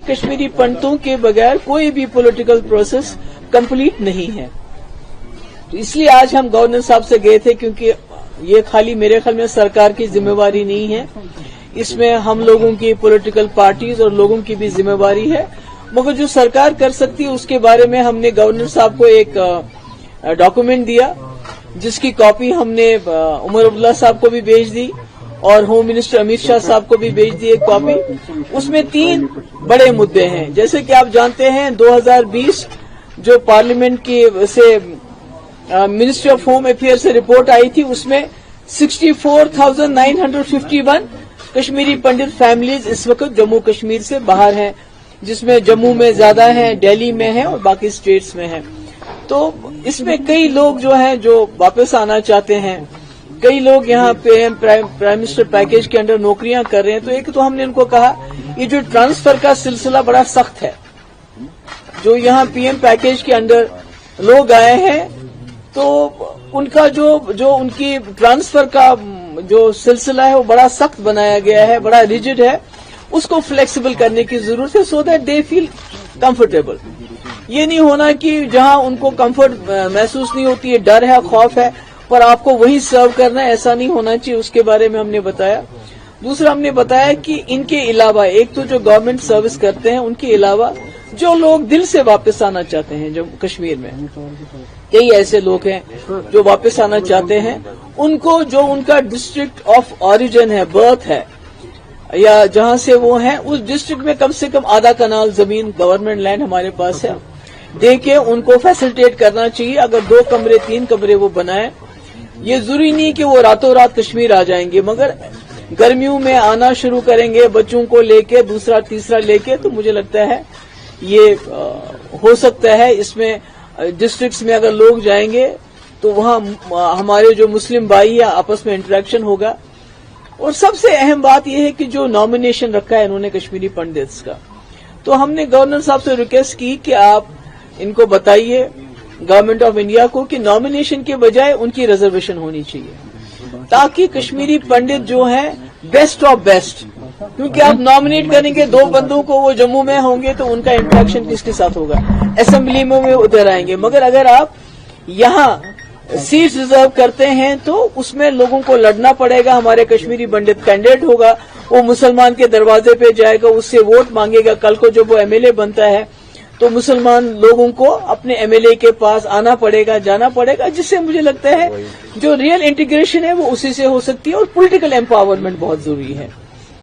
कश्मीरी पंडितों के बगैर कोई भी पॉलिटिकल प्रोसेस कंप्लीट नहीं है। तो इसलिए आज हम गवर्नर साहब से गए थे, क्योंकि ये खाली मेरे ख्याल में सरकार की जिम्मेवारी नहीं है, इसमें हम लोगों की पॉलिटिकल पार्टीज और लोगों की भी जिम्मेवारी है। मगर जो सरकार कर सकती है उसके बारे में हमने गवर्नर साहब को एक डॉक्यूमेंट दिया, जिसकी कॉपी हमने उमर अब्दुल्ला साहब को भी भेज दी और होम मिनिस्टर अमित शाह साहब को भी भेज दी एक कॉपी। उसमें 3 बड़े मुद्दे हैं। जैसे कि आप जानते हैं 2020 जो पार्लियामेंट की से मिनिस्ट्री ऑफ होम अफेयर से रिपोर्ट आई थी, उसमें 64,951 कश्मीरी पंडित फैमिलीज इस वक्त जम्मू कश्मीर से बाहर हैं, जिसमें जम्मू में ज्यादा हैं, दिल्ली में हैं और बाकी स्टेट्स में हैं। तो इसमें कई लोग जो हैं जो वापस आना चाहते हैं, कई लोग यहाँ पे प्राइम मिनिस्टर पैकेज के अंडर नौकरियां कर रहे हैं। तो एक तो हमने उनको कहा ये जो ट्रांसफर का सिलसिला बड़ा सख्त है, जो यहाँ पीएम पैकेज के अंडर लोग आए हैं तो उनका जो उनकी ट्रांसफर का जो सिलसिला है वो बड़ा सख्त बनाया गया है, बड़ा रिजिड है। उसको फ्लेक्सिबल करने की जरूरत है, so that they feel comfortable. ये नहीं होना कि जहां उनको कंफर्ट महसूस नहीं होती है, डर है, खौफ है, पर आपको वही सर्व करना है, ऐसा नहीं होना चाहिए। उसके बारे में हमने बताया। दूसरा हमने बताया कि इनके अलावा एक तो जो गवर्नमेंट सर्विस करते हैं, उनके अलावा जो लोग दिल से वापस आना चाहते हैं जम्मू कश्मीर में, कई ऐसे लोग हैं जो वापस आना चाहते हैं, उनको जो उनका डिस्ट्रिक्ट ऑफ ऑरिजिन है, बर्थ है, या जहां से वो हैं, उस डिस्ट्रिक्ट में कम से कम आधा कनाल जमीन गवर्नमेंट लैंड हमारे पास है, दे के उनको फैसिलिटेट करना चाहिए। अगर 2 कमरे 3 कमरे वो बनाए, ये जरूरी नहीं कि वो रातों रात कश्मीर आ जाएंगे, मगर गर्मियों में आना शुरू करेंगे बच्चों को लेके, दूसरा तीसरा लेके, तो मुझे लगता है ये हो सकता है। इसमें डिस्ट्रिक्ट्स में अगर लोग जाएंगे तो वहां हमारे जो मुस्लिम भाई है आपस में इंटरेक्शन होगा। और सबसे अहम बात यह है कि जो नॉमिनेशन रखा है इन्होंने कश्मीरी पंडित्स का, तो हमने गवर्नर साहब से रिक्वेस्ट की कि आप इनको बताइए गवर्नमेंट ऑफ इंडिया को कि नॉमिनेशन के बजाय उनकी रिजर्वेशन होनी चाहिए, ताकि कश्मीरी पंडित जो हैं बेस्ट ऑफ बेस्ट, क्योंकि आप नॉमिनेट करेंगे 2 बंदों को, वो जम्मू में होंगे तो उनका इंटरेक्शन किसके साथ होगा, असेंबली में वो उधर आएंगे। मगर अगर आप यहाँ सीट रिजर्व करते हैं तो उसमें लोगों को लड़ना पड़ेगा। हमारे कश्मीरी पंडित कैंडिडेट होगा, वो मुसलमान के दरवाजे पे जाएगा, उससे वोट मांगेगा। कल को जब वो एमएलए बनता है तो मुसलमान लोगों को अपने एमएलए के पास आना पड़ेगा, जाना पड़ेगा, जिससे मुझे लगता है जो रियल इंटीग्रेशन है वो उसी से हो सकती है। और पॉलिटिकल एम्पावरमेंट बहुत जरूरी है।